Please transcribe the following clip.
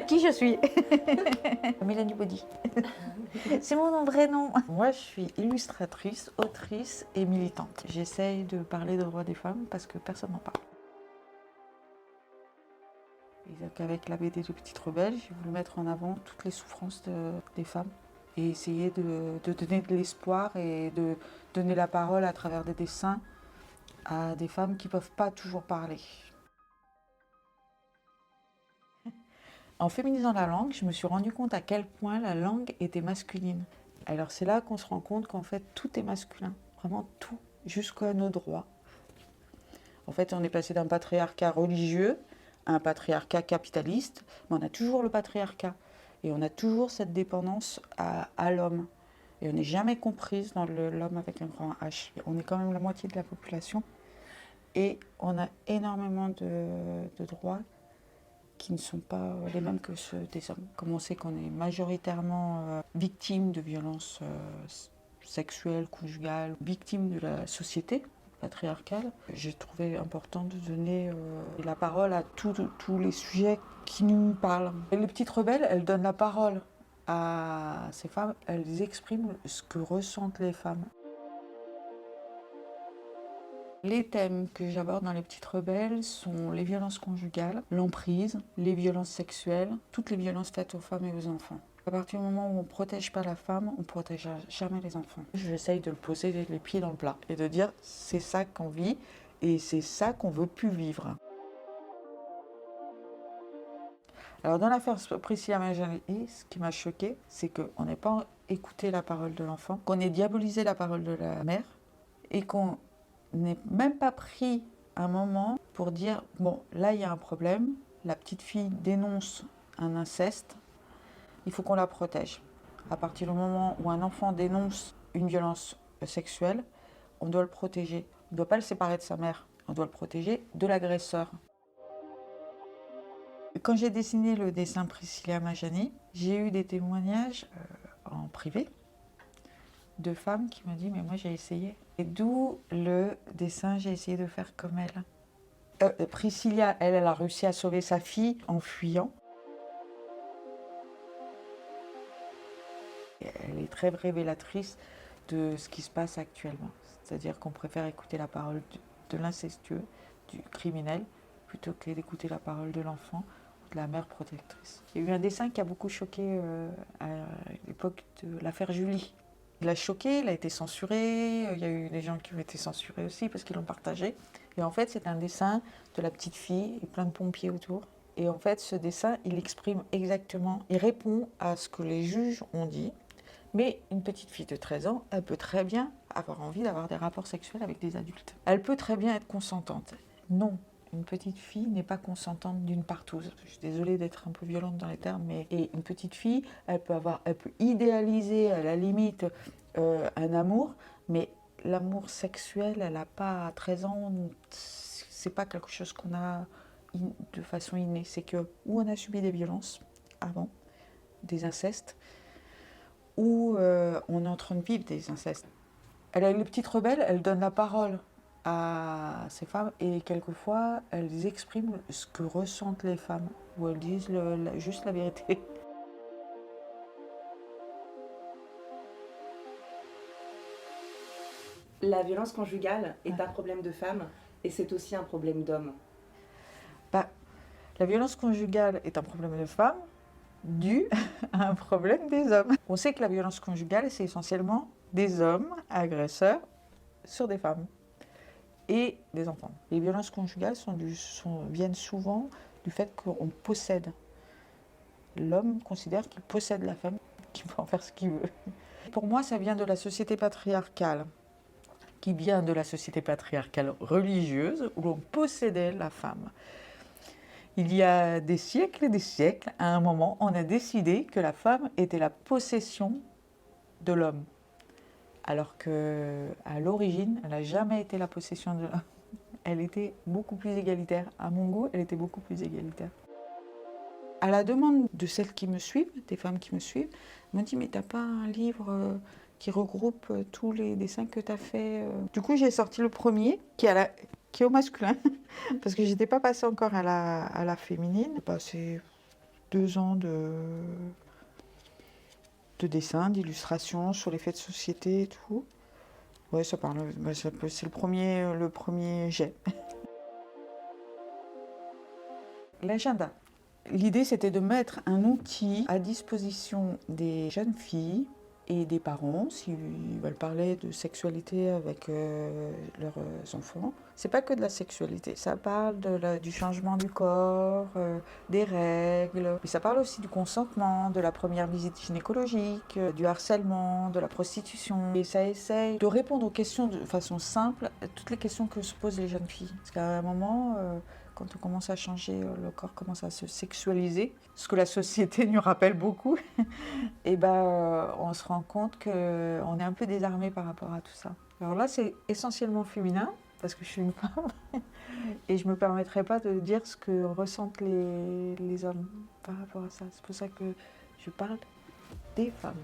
Qui je suis? Mélanie Baudy. C'est mon vrai nom. Moi, je suis illustratrice, autrice et militante. J'essaye de parler des droits des femmes parce que personne n'en parle. Et donc, avec la BD de Petite Rebelle, j'ai voulu mettre en avant toutes les souffrances des femmes et essayer de donner de l'espoir et de donner la parole à travers des dessins à des femmes qui ne peuvent pas toujours parler. En féminisant la langue, je me suis rendu compte à quel point la langue était masculine. Alors c'est là qu'on se rend compte qu'en fait tout est masculin, vraiment tout, jusqu'à nos droits. En fait, on est passé d'un patriarcat religieux à un patriarcat capitaliste, mais on a toujours le patriarcat. Et on a toujours cette dépendance à l'homme. Et on n'est jamais comprise dans l'homme avec un grand H. On est quand même la moitié de la population. Et on a énormément de droits qui ne sont pas les mêmes que ceux des hommes. Comme on sait qu'on est majoritairement victime de violences sexuelles, conjugales, victime de la société patriarcale, j'ai trouvé important de donner la parole à tous les sujets qui nous parlent. Et les petites rebelles, elles donnent la parole à ces femmes, elles expriment ce que ressentent les femmes. Les thèmes que j'aborde dans Les Petites Rebelles sont les violences conjugales, l'emprise, les violences sexuelles, toutes les violences faites aux femmes et aux enfants. À partir du moment où on ne protège pas la femme, on ne protégera jamais les enfants. J'essaye de le poser les pieds dans le plat et de dire c'est ça qu'on vit et c'est ça qu'on veut plus vivre. Alors dans l'affaire Priscilla Majani, ce qui m'a choqué, c'est qu'on n'ait pas écouté la parole de l'enfant, qu'on ait diabolisé la parole de la mère et qu'on n'ait même pas pris un moment pour dire bon, là il y a un problème, la petite fille dénonce un inceste, il faut qu'on la protège. À partir du moment où un enfant dénonce une violence sexuelle, on doit le protéger. On ne doit pas le séparer de sa mère, on doit le protéger de l'agresseur. Quand j'ai dessiné le dessin Priscilla Majani, j'ai eu des témoignages en privé de femmes qui m'ont dit mais moi j'ai essayé. Et d'où le dessin, j'ai essayé de faire comme elle. Priscilla, elle a réussi à sauver sa fille en fuyant. Et elle est très révélatrice de ce qui se passe actuellement. C'est-à-dire qu'on préfère écouter la parole de l'incestueux, du criminel, plutôt que d'écouter la parole de l'enfant ou de la mère protectrice. Il y a eu un dessin qui a beaucoup choqué à l'époque de l'affaire Julie. Il a choqué, il a été censuré, il y a eu des gens qui ont été censurés aussi parce qu'ils l'ont partagé. Et en fait, c'est un dessin de la petite fille et plein de pompiers autour. Et en fait, ce dessin, il exprime exactement, il répond à ce que les juges ont dit. Mais une petite fille de 13 ans, elle peut très bien avoir envie d'avoir des rapports sexuels avec des adultes. Elle peut très bien être consentante. Non, une petite fille n'est pas consentante d'une partouze. Je suis désolée d'être un peu violente dans les termes, mais et une petite fille, elle peut idéaliser à la limite un amour, mais l'amour sexuel, elle n'a pas 13 ans, c'est pas quelque chose qu'on a de façon innée. C'est que où on a subi des violences avant, des incestes, où on est en train de vivre des incestes. Les petites rebelles, elles donnent la parole à ces femmes et quelquefois elles expriment ce que ressentent les femmes, ou elles disent juste la vérité. La violence conjugale est un problème de femme et c'est aussi un problème d'homme. La violence conjugale est un problème de femme dû à un problème des hommes. On sait que la violence conjugale, c'est essentiellement des hommes agresseurs sur des femmes et des enfants. Les violences conjugales viennent souvent du fait qu'on possède. L'homme considère qu'il possède la femme, qu'il peut en faire ce qu'il veut. Pour moi, ça vient de la société patriarcale, qui vient de la société patriarcale religieuse, où l'on possédait la femme. Il y a des siècles et des siècles, à un moment, on a décidé que la femme était la possession de l'homme. Alors qu'à l'origine, elle n'a jamais été la possession de l'homme. Elle était beaucoup plus égalitaire. À mon goût, elle était beaucoup plus égalitaire. À la demande de celles qui me suivent, des femmes qui me suivent, elles m'ont dit « mais t'as pas un livre qui regroupe tous les dessins que tu as fait ?» Du coup, j'ai sorti le premier, qui qui est au masculin, parce que j'étais pas passée encore à la féminine. C'est 2 ans de dessin, d'illustration sur les faits de société et tout. Ouais, ça parle, c'est le premier jet. L'agenda. L'idée, c'était de mettre un outil à disposition des jeunes filles et des parents, s'ils veulent parler de sexualité avec leurs enfants. C'est pas que de la sexualité, ça parle du changement du corps, des règles, mais ça parle aussi du consentement, de la première visite gynécologique, du harcèlement, de la prostitution. Et ça essaye de répondre aux questions de façon simple, à toutes les questions que se posent les jeunes filles. Parce qu'à un moment, quand on commence à changer, le corps commence à se sexualiser, ce que la société nous rappelle beaucoup, et on se rend compte qu'on est un peu désarmé par rapport à tout ça. Alors là, c'est essentiellement féminin, parce que je suis une femme, et je ne me permettrai pas de dire ce que ressentent les hommes par rapport à ça. C'est pour ça que je parle des femmes.